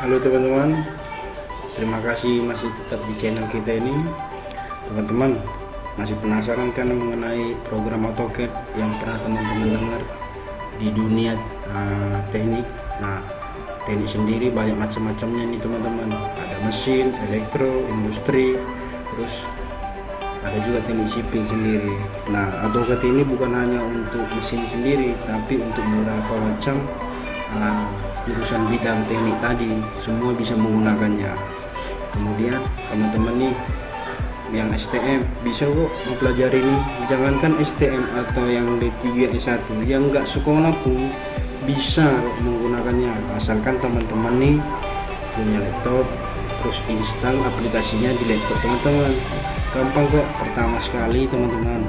Halo teman-teman, terima kasih masih tetap di channel kita ini. Teman-teman masih penasaran kan mengenai program AutoCAD yang pernah teman-teman dengar di dunia teknik? Nah, teknik sendiri banyak macam-macamnya nih teman-teman. Ada mesin, elektro, industri, terus ada juga teknik shipping sendiri. Nah, AutoCAD ini bukan hanya untuk mesin sendiri, tapi untuk beberapa macam jurusan bidang teknik tadi semua bisa menggunakannya. Kemudian teman-teman nih yang STM bisa kok mempelajari ini, jangankan STM atau yang D3 S1 yang nggak sekolah pun bisa menggunakannya, asalkan teman-teman nih punya laptop terus install aplikasinya di laptop teman-teman. Gampang kok. Pertama sekali teman-teman,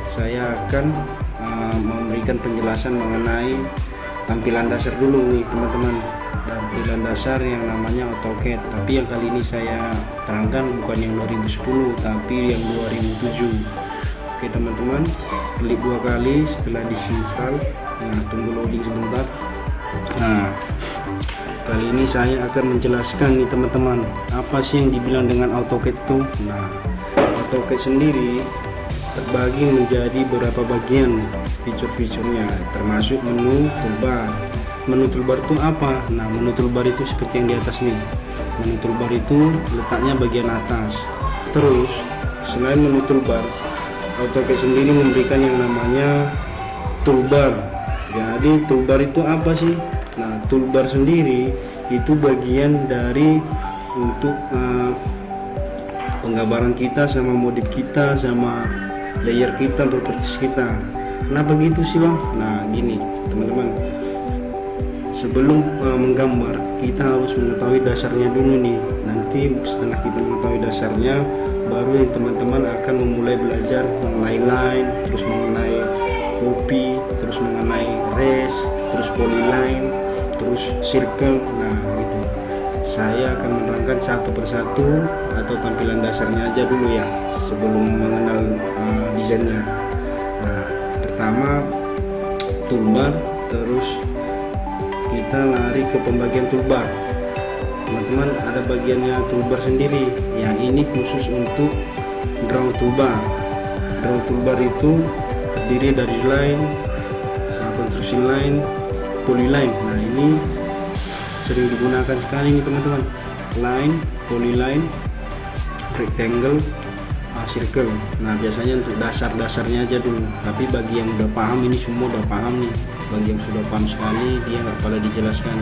saya akan memberikan penjelasan mengenai tampilan dasar dulu nih teman-teman, tampilan dasar yang namanya AutoCAD. Tapi yang kali ini saya terangkan bukan yang 2010 tapi yang 2007. Oke teman-teman, klik 2 kali setelah diinstal. Nah, tunggu loading sebentar. Nah, kali ini saya akan menjelaskan nih teman-teman, apa sih yang dibilang dengan AutoCAD itu. Nah, AutoCAD sendiri terbagi menjadi beberapa bagian fitur-fiturnya, termasuk menu toolbar. Menu toolbar itu apa? Nah, menu toolbar itu seperti yang di atas nih. Menu toolbar itu letaknya bagian atas. Terus selain menu toolbar, AutoCAD sendiri memberikan yang namanya toolbar. Jadi toolbar itu apa sih? Nah, toolbar sendiri itu bagian dari untuk penggambaran kita, sama modif kita, sama layer kita, properties kita. Kenapa gitu sih bang? Nah gini teman-teman, sebelum menggambar kita harus mengetahui dasarnya dulu nih. Nanti setelah kita mengetahui dasarnya, baru teman-teman akan memulai belajar mengenai line, terus mengenai copy, terus mengenai race, terus polyline, terus circle. Nah gitu, saya akan menerangkan satu persatu atau tampilan dasarnya aja dulu ya, sebelum mengenal desainnya. Nah, pertama toolbar, terus kita lari ke pembagian toolbar. Teman-teman ada bagiannya toolbar sendiri, yang ini khusus untuk draw toolbar. Draw toolbar itu terdiri dari line, construction line, polyline. Nah ini sering digunakan sekali nih teman-teman, line, polyline, rectangle, circle. Nah biasanya untuk dasar-dasarnya aja dulu, tapi bagi yang udah paham, ini semua udah paham nih, bagi yang sudah paham sekali dia nggak pada dijelaskan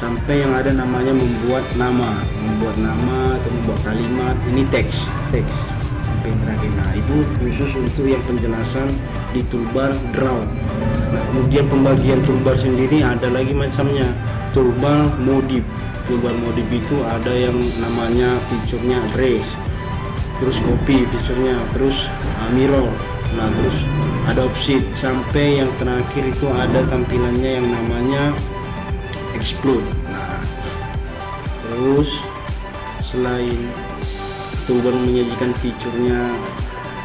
sampai yang ada namanya membuat nama atau membuat kalimat. Ini teks sampai yang terakhir. Nah itu khusus untuk yang penjelasan di toolbar draw. Nah kemudian pembagian toolbar sendiri ada lagi macamnya. Toolbar modif itu ada yang namanya fiturnya race, terus copy fiturnya, terus mirror, nah terus ada offset, sampai yang terakhir itu ada tampilannya yang namanya explode. Nah terus selain toolbar menyajikan fiturnya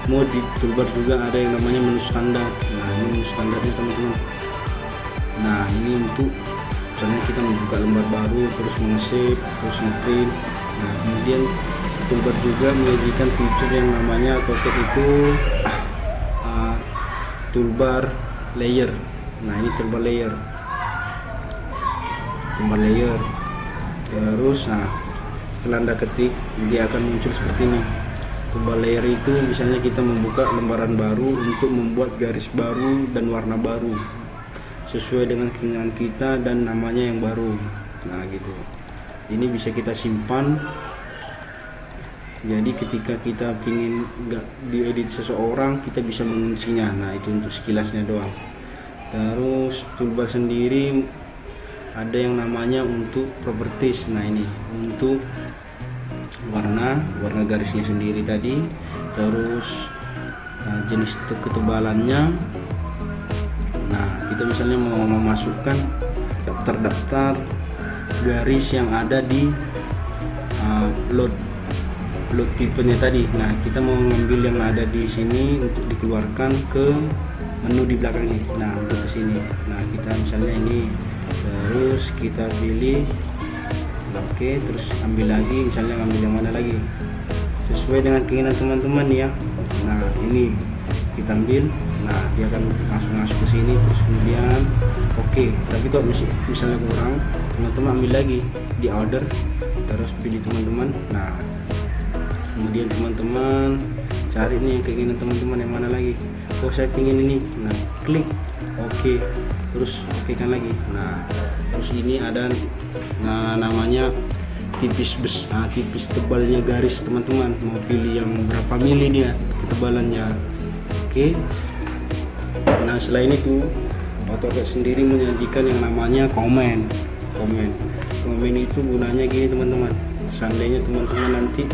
modif, toolbar juga ada yang namanya menu standar. Nah ini menu standarnya teman-teman. Nah ini untuk misalnya kita membuka lembar baru, terus nge-save, terus nge-print. Nah kemudian toolbar juga menyajikan fitur yang namanya AutoCAD itu toolbar layer. Nah ini toolbar layer, terus setelah Anda ketik dia akan muncul seperti ini. Toolbar layer itu misalnya kita membuka lembaran baru untuk membuat garis baru dan warna baru sesuai dengan keinginan kita dan namanya yang baru. Nah gitu, ini bisa kita simpan. Jadi ketika kita ingin nggak diedit seseorang, kita bisa menguncinya. Nah itu untuk sekilasnya doang. Terus toolbar sendiri ada yang namanya untuk properties. Nah ini untuk warna garisnya sendiri tadi, terus jenis ketebalannya. Nah kita misalnya mau memasukkan daftar-daftar garis yang ada di load tipenya tadi. Nah kita mau mengambil yang ada di sini untuk dikeluarkan ke menu di belakang nih. Nah untuk ke sini, nah kita misalnya ini, terus kita pilih Oke, terus ambil lagi, misalnya ngambil yang mana lagi sesuai dengan keinginan teman-teman ya. Nah ini kita ambil, nah dia akan langsung masuk ke sini, terus kemudian oke. Tapi kalau misalnya kurang, teman-teman ambil lagi di order, terus pilih teman-teman. Nah kemudian teman-teman cari nih keinginan teman-teman yang mana lagi. Oh saya ingin ini, nah klik oke, terus oke kan lagi. Nah terus ini ada namanya tipis tipis tebalnya garis, teman-teman mau pilih yang berapa mili dia ketebalannya. Oke. Nah selain itu AutoCAD sendiri menyajikan yang namanya komen itu gunanya gini teman-teman. Seandainya teman-teman nanti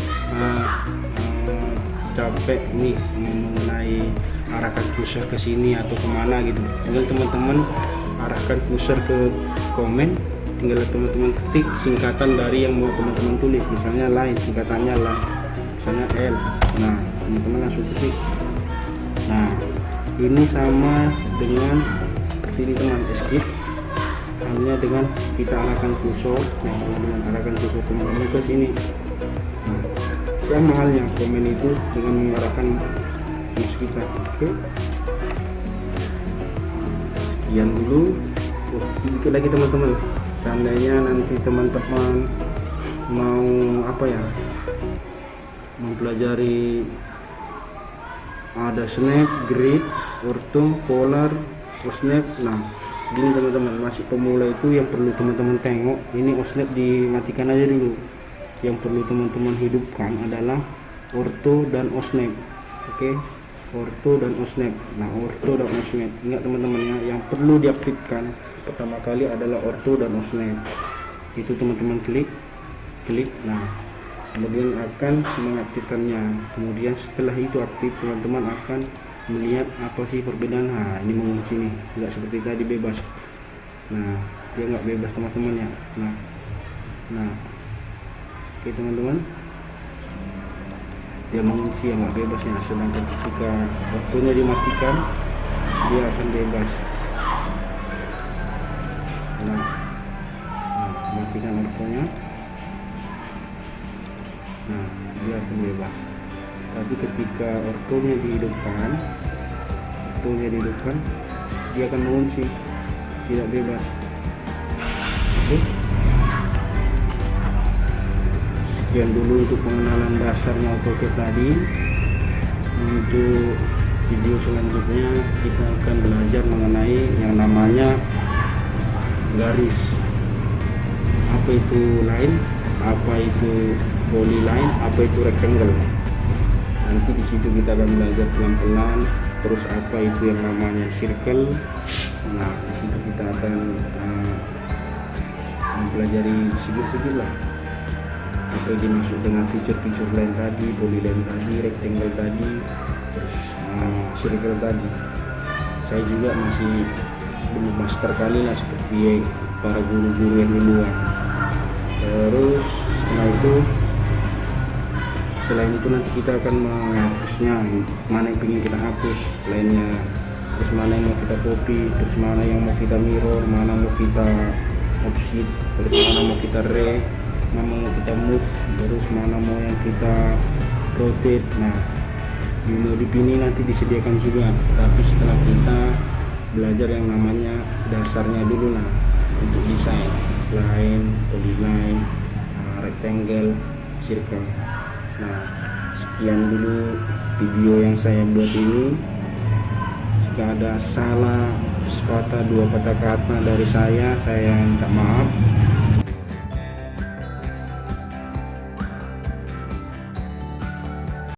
capek nih mengenai arahkan cursor ke sini atau kemana gitu, tinggal teman-teman arahkan cursor ke komen, tinggal teman-teman ketik singkatan dari yang mau teman-teman tulis, misalnya line, singkatannya line, misalnya L. Nah teman-teman langsung ketik. Nah ini sama dengan seperti ini teman, escape hanya dengan kita arahkan cursor, teman-teman arahkan cursor teman-teman ke sini. Nah, sama halnya komen itu dengan mengarahkan mouse kita. Oke, sekian dulu. Sedikit lagi teman-teman, seandainya nanti teman-teman mau mempelajari ada snap, grid, ortho, polar, snap. Nah gini teman-teman, masih pemula itu yang perlu teman-teman tengok ini snap dimatikan aja dulu. Yang perlu teman-teman hidupkan adalah ortho dan snap. Oke, ortho dan snap. Nah ortho dan snap, ingat teman-teman ya, yang perlu diaktifkan pertama kali adalah ortho dan snap. Itu teman-teman klik. Nah kemudian akan mengaktifkannya. Kemudian setelah itu aktif, teman-teman akan melihat apa sih perbedaan. Nah ini mengunci nih, nggak seperti tadi bebas. Nah dia nggak bebas teman-teman ya. Nah oke teman-teman, dia mengunci yang nggak bebas ya. Sedangkan ketika waktunya dimatikan, dia akan bebas. Nah matikan ortonya, nah dia akan bebas. Tapi ketika ortonya dihidupkan, dia akan mengunci, tidak bebas. Oke. Sekian dulu untuk pengenalan dasarnya AutoCAD tadi. Untuk video selanjutnya kita akan belajar mengenai yang namanya garis. Apa itu line, apa itu polyline, apa itu rectangle. Nanti di situ kita akan belajar pelan-pelan. Terus apa itu yang namanya circle. Nah di situ kita akan mempelajari sedikit lah apa yang dimaksud dengan fitur-fitur line tadi, polyline tadi, rectangle tadi, terus circle tadi. Saya juga masih belum master kali lah seperti para guru-guru yang di luar. Terus selain itu nanti kita akan menghapusnya, mana yang ingin kita hapus lainnya, terus mana yang mau kita copy, terus mana yang mau kita mirror, mana mau kita offset, terus mana mau kita mana mau kita move, terus mana mau yang kita rotate. Nah di modif ini nanti disediakan juga, tapi setelah kita belajar yang namanya dasarnya dulu lah untuk desain line, polyline, rectangle, circle. Nah sekian dulu video yang saya buat ini. Jika ada salah sepatah dua patah kata dari saya minta maaf.